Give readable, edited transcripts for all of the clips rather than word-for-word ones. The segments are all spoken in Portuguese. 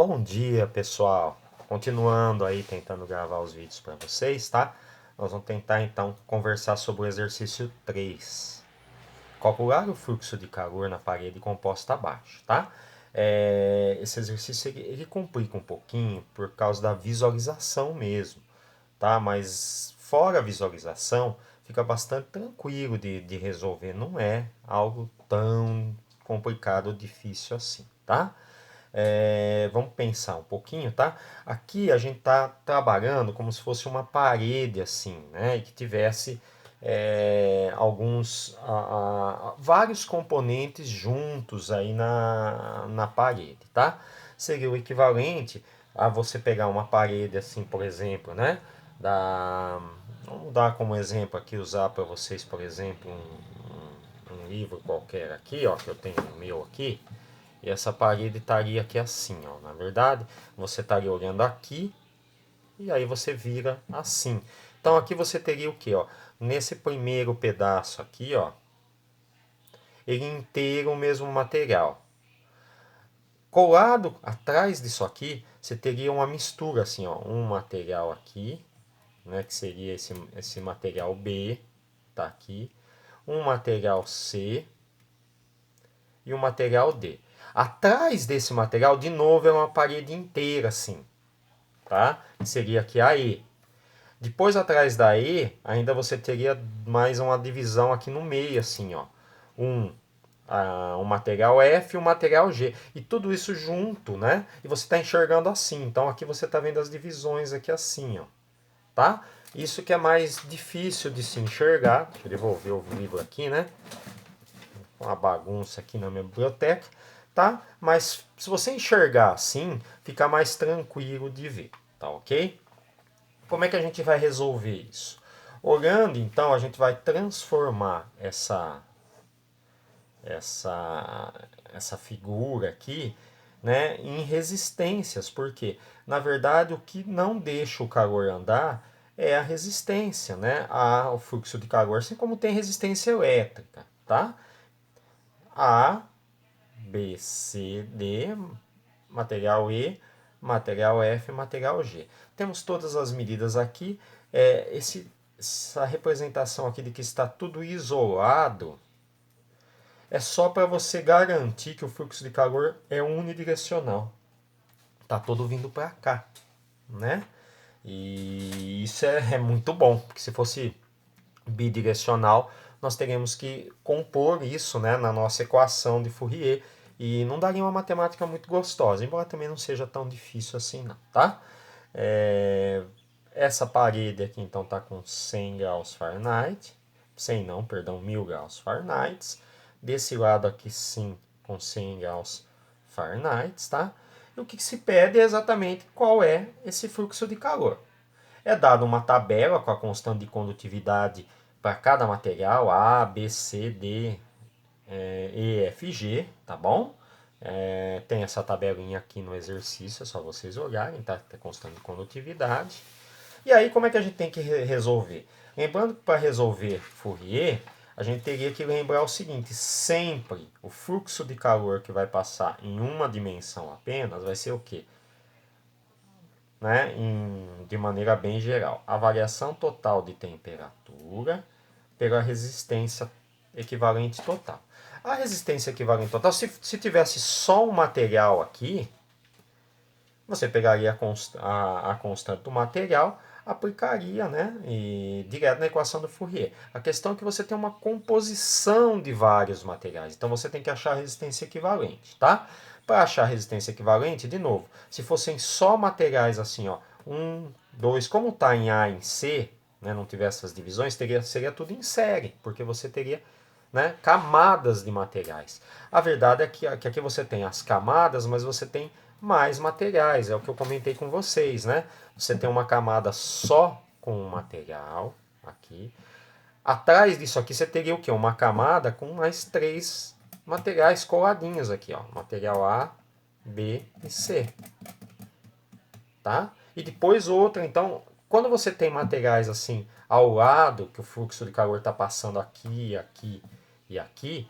Bom dia, pessoal. Continuando aí tentando gravar os vídeos para vocês, tá? Nós vamos tentar então conversar sobre o exercício 3. Calcular o fluxo de calor na parede composta abaixo, tá? Esse exercício ele complica um pouquinho por causa da visualização mesmo, tá? Mas fora a visualização, fica bastante tranquilo de resolver. Não é algo tão complicado ou difícil assim, tá? Vamos pensar um pouquinho, tá? Aqui a gente está trabalhando como se fosse uma parede assim, né? E que tivesse vários componentes juntos aí na parede, tá? Seria o equivalente a você pegar uma parede assim, por exemplo, né? Vamos dar como exemplo aqui, usar para vocês, por exemplo, um livro qualquer aqui, ó, que eu tenho o meu aqui. E essa parede estaria aqui assim, ó. Na verdade, você estaria olhando aqui e aí você vira assim. Então aqui você teria o que, ó? Nesse primeiro pedaço aqui, ó, ele inteiro o mesmo material. Colado atrás disso aqui, você teria uma mistura assim, ó, um material aqui, né, que seria esse material B, tá aqui, um material C e um material D. Atrás desse material, de novo, é uma parede inteira assim, tá? Seria aqui a E. Depois, atrás da E, ainda você teria mais uma divisão aqui no meio, assim, ó. Um material F e um material G. E tudo isso junto, né? E você está enxergando assim. Então, aqui você está vendo as divisões aqui assim, ó. Tá? Isso que é mais difícil de se enxergar. Deixa eu devolver o livro aqui, né? Uma bagunça aqui na minha biblioteca, tá? Mas se você enxergar assim, fica mais tranquilo de ver, tá ok? Como é que a gente vai resolver isso? Olhando, então, a gente vai transformar essa, essa figura aqui, né, em resistências, porque na verdade o que não deixa o calor andar é a resistência, né, ao fluxo de calor, assim como tem resistência elétrica, tá? A, B, C, D, material E, material F, material G. Temos todas as medidas aqui. Essa representação aqui de que está tudo isolado é só para você garantir que o fluxo de calor é unidirecional. Está todo vindo para cá, né? E isso é muito bom, porque se fosse bidirecional, nós teríamos que compor isso, né, na nossa equação de Fourier e não daria uma matemática muito gostosa, embora também não seja tão difícil assim não, tá? Essa parede aqui então está com 100 graus Fahrenheit, 100 não, perdão, 1000 graus Fahrenheit, desse lado aqui sim com 100 graus Fahrenheit, tá? E o que se pede é exatamente qual é esse fluxo de calor. É dado uma tabela com a constante de condutividade para cada material, A, B, C, D, E, F, G, tá bom? Tem essa tabelinha aqui no exercício, é só vocês olharem, tá? Tem constante de condutividade. E aí, como é que a gente tem que resolver? Lembrando que para resolver Fourier, a gente teria que lembrar o seguinte: sempre o fluxo de calor que vai passar em uma dimensão apenas vai ser o quê? Né, de maneira bem geral, a variação total de temperatura pela resistência equivalente total. A resistência equivalente total, se tivesse só um material aqui, você pegaria a constante do material, aplicaria, né, e direto na equação do Fourier. A questão é que você tem uma composição de vários materiais, então você tem que achar a resistência equivalente, tá? Para achar a resistência equivalente, de novo, se fossem só materiais assim, ó, 1, 2, como está em A e em C, né, não tivesse essas divisões, seria tudo em série, porque você teria, né, camadas de materiais. A verdade é que aqui você tem as camadas, mas você tem mais materiais, é o que eu comentei com vocês, né? Você tem uma camada só com o material aqui. Atrás disso aqui você teria o quê? Uma camada com mais 3 materiais coladinhos aqui, ó. Material A, B e C. Tá? E depois outra, então, quando você tem materiais assim ao lado, que o fluxo de calor está passando aqui, aqui e aqui,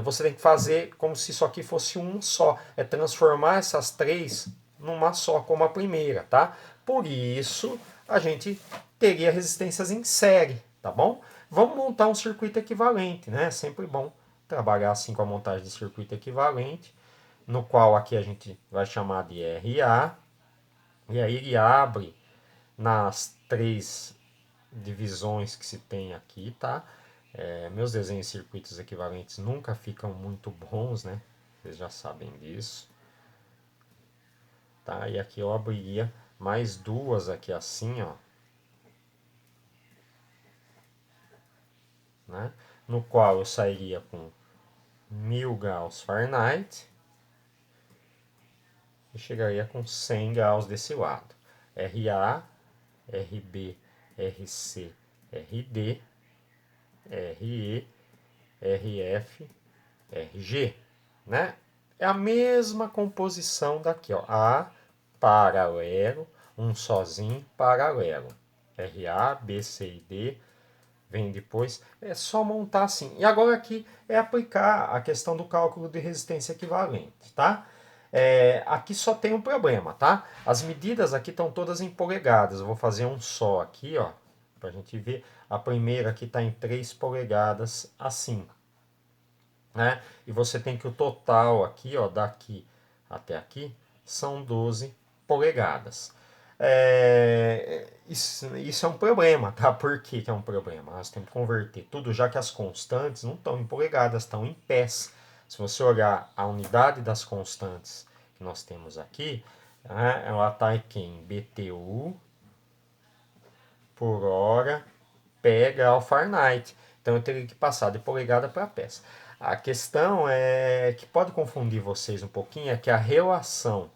você tem que fazer como se isso aqui fosse um só. É transformar essas três numa só, como a primeira, tá? Por isso, a gente teria resistências em série, tá bom? Vamos montar um circuito equivalente, né? É sempre bom trabalhar assim com a montagem de circuito equivalente, no qual aqui a gente vai chamar de RA, e aí ele abre nas três divisões que se tem aqui, tá? Meus desenhos de circuitos equivalentes nunca ficam muito bons, né? Vocês já sabem disso. Tá? E aqui eu abriria mais duas aqui assim, ó. Né? No qual eu sairia com 1000 graus Fahrenheit e chegaria com 100 graus desse lado. RA, RB, RC, RD, RE, RF, RG, né? É a mesma composição daqui, ó. A paralelo, um sozinho paralelo. RA, B, C e D vem depois. É só montar assim. E agora aqui é aplicar a questão do cálculo de resistência equivalente, tá? Aqui só tem um problema, tá? As medidas aqui estão todas em polegadas. Eu vou fazer um só aqui, ó, pra gente ver. A primeira aqui está em 3 polegadas, assim. Né? E você tem que o total aqui, ó, daqui até aqui, são 12 polegadas. Isso é um problema, tá? Por que é um problema? Nós temos que converter tudo, já que as constantes não estão em polegadas, estão em pés. Se você olhar a unidade das constantes que nós temos aqui, né, ela está aqui em BTU por hora, pé grau Fahrenheit. Então eu teria que passar de polegada para pés. A questão é que pode confundir vocês um pouquinho, é que a relação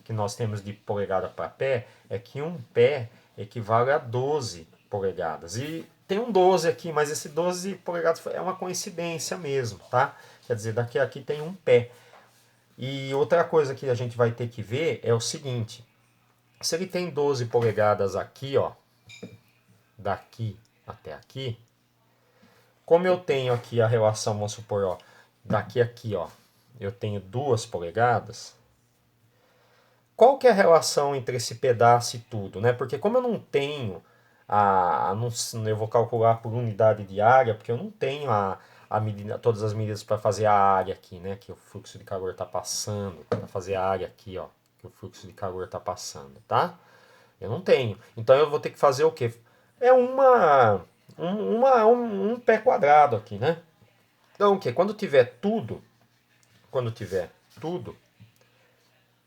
que nós temos de polegada para pé é que um pé equivale a 12 polegadas. E tem um 12 aqui, mas esse 12 polegadas é uma coincidência mesmo, tá? Quer dizer, daqui a aqui tem um pé. E outra coisa que a gente vai ter que ver é o seguinte: se ele tem 12 polegadas aqui, ó, daqui até aqui, como eu tenho aqui a relação, vamos supor, ó, daqui a aqui, ó, eu tenho 2 polegadas, qual que é a relação entre esse pedaço e tudo, né? Porque como eu não tenho eu vou calcular por unidade de área, porque eu não tenho a medida, todas as medidas para fazer a área aqui, né? Que o fluxo de calor está passando, para fazer a área aqui, ó, que o fluxo de calor está passando, tá? Eu não tenho. Então eu vou ter que fazer o quê? É um pé quadrado aqui, né? Então o quê? Quando tiver tudo,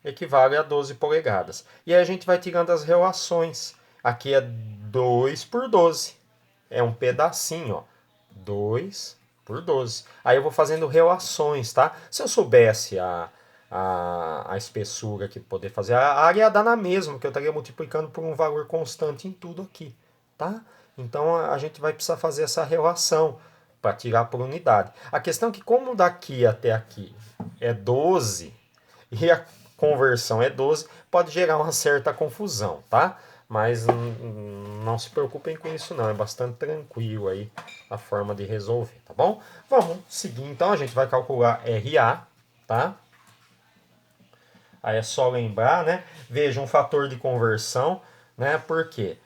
equivale a 12 polegadas. E aí a gente vai tirando as relações. Aqui é 2 por 12. É um pedacinho, ó. 2 por 12. Aí eu vou fazendo relações, tá? Se eu soubesse a espessura que poder fazer, a área ia dar na mesma, que eu estaria multiplicando por um valor constante em tudo aqui, tá? Então a gente vai precisar fazer essa relação para tirar por unidade. A questão é que como daqui até aqui é 12 e a conversão é 12, pode gerar uma certa confusão, tá? Mas não se preocupem com isso não, é bastante tranquilo aí a forma de resolver, tá bom? Vamos seguir então, a gente vai calcular RA, tá? Aí é só lembrar, né? Veja um fator de conversão, né? Por quê?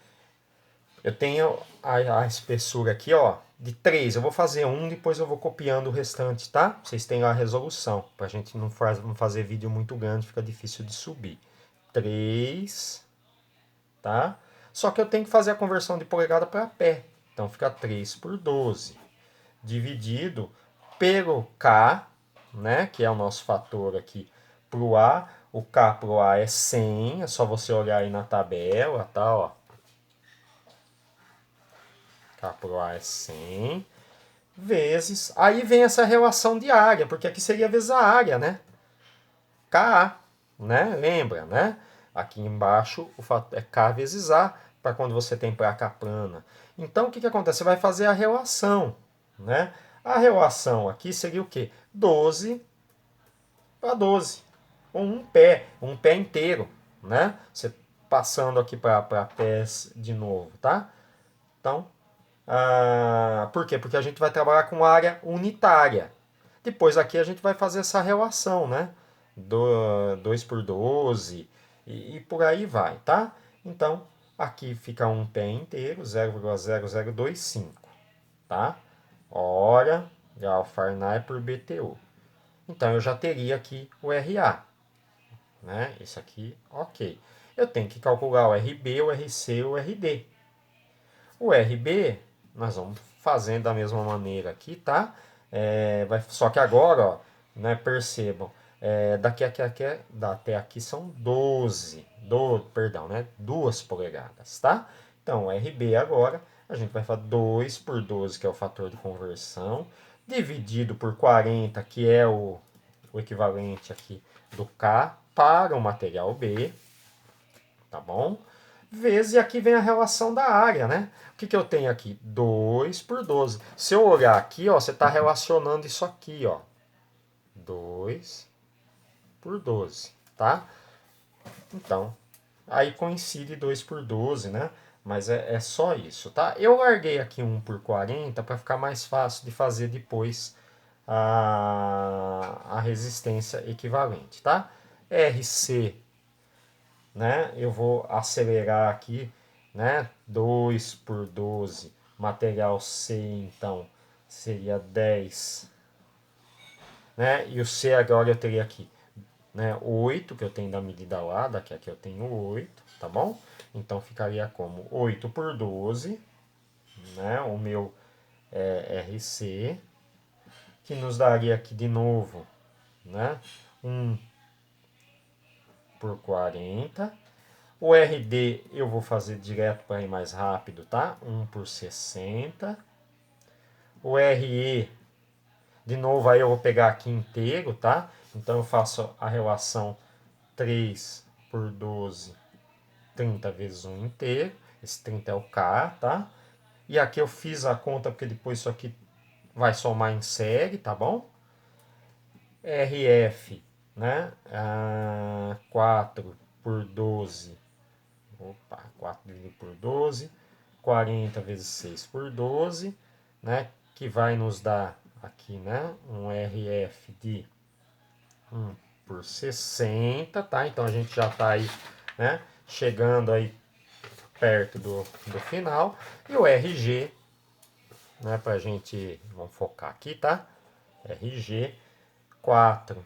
Eu tenho a espessura aqui, ó, de 3. Eu vou fazer um, depois eu vou copiando o restante, tá? Vocês têm a resolução, pra gente não fazer vídeo muito grande, fica difícil de subir. 3, tá? Só que eu tenho que fazer a conversão de polegada para pé. Então fica 3 por 12, dividido pelo K, né? Que é o nosso fator aqui pro A. O K pro A é 100, é só você olhar aí na tabela, tá? Ó. K pro A é 100 vezes. Aí vem essa relação de área, porque aqui seria vezes a área, né? KA, né? Lembra, né? Aqui embaixo o fator é K vezes A, para quando você tem placa plana. Então o que acontece? Você vai fazer a relação, né? A relação aqui seria o quê? 12 para 12. Um pé inteiro, né? Você passando aqui para pés de novo, tá? Então, Por quê? Porque a gente vai trabalhar com área unitária. Depois aqui a gente vai fazer essa relação, né? 2 por 12 e por aí vai, tá? Então, aqui fica um pé inteiro, 0,0025, tá? Hora, grau Fahrenheit por BTU. Então, eu já teria aqui o RA, né? Isso aqui, ok. Eu tenho que calcular o RB, o RC e o RD. O RB, nós vamos fazendo da mesma maneira aqui, tá? Só que agora, ó, né, percebam, até aqui são 2 polegadas, tá? Então, o RB agora, a gente vai fazer 2 por 12, que é o fator de conversão, dividido por 40, que é o equivalente aqui do K para o material B, tá bom? Vezes, e aqui vem a relação da área, né? O que eu tenho aqui? 2 por 12. Se eu olhar aqui, ó, você está relacionando isso aqui, ó. 2 por 12, tá? Então, aí coincide 2 por 12, né? Mas é só isso, tá? Eu larguei aqui 1 por 40 para ficar mais fácil de fazer depois a resistência equivalente, tá? RC, né? Eu vou acelerar aqui, né? 2 por 12, material C, então, seria 10, né? E o C agora eu teria aqui, né? 8, que eu tenho da medida lá, daqui aqui eu tenho 8, tá bom? Então, ficaria como 8 por 12, né? O meu RC, que nos daria aqui de novo, né? 1 por 40. O RD eu vou fazer direto para ir mais rápido, tá? 1 por 60. O RE, de novo, aí eu vou pegar aqui inteiro, tá? Então eu faço a relação 3 por 12, 30 vezes 1 inteiro. Esse 30 é o K, tá? E aqui eu fiz a conta porque depois isso aqui vai somar em série, tá bom? RF, né? 4 por 12. Opa, 4 dividido por 12. 40 vezes 6 por 12, né? Que vai nos dar aqui, né? Um RF de 1 por 60, tá? Então a gente já está aí, né? Chegando aí perto do final. E o RG, né? Pra gente, vamos focar aqui, tá? RG, 4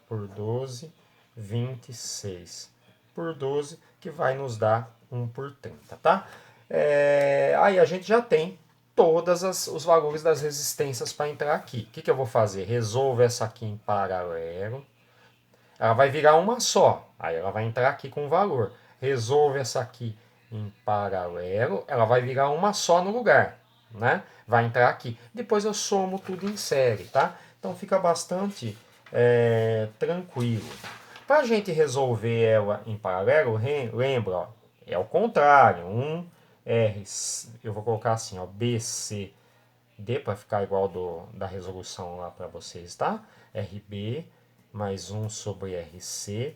por 12, 26 por 12, que vai nos dar 1 por 30, tá? Aí a gente já tem todos os valores das resistências para entrar aqui. O que eu vou fazer? Resolvo essa aqui em paralelo. Ela vai virar uma só. Aí ela vai entrar aqui com valor. Resolvo essa aqui em paralelo. Ela vai virar uma só no lugar, né? Vai entrar aqui. Depois eu somo tudo em série, tá? Então fica bastante tranquilo. Para a gente resolver ela em paralelo, lembra, ó, é o contrário. Eu vou colocar assim, ó, BC, D para ficar igual da resolução lá para vocês, tá? RB mais 1 sobre RC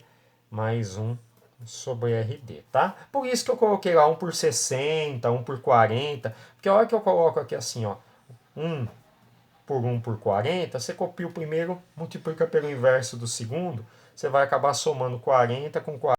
mais 1 sobre RD, tá? Por isso que eu coloquei lá 1 por 60, 1 por 40, porque a hora que eu coloco aqui assim, ó, 1 por 1 por 40, você copia o primeiro, multiplica pelo inverso do segundo, você vai acabar somando 40 com 40.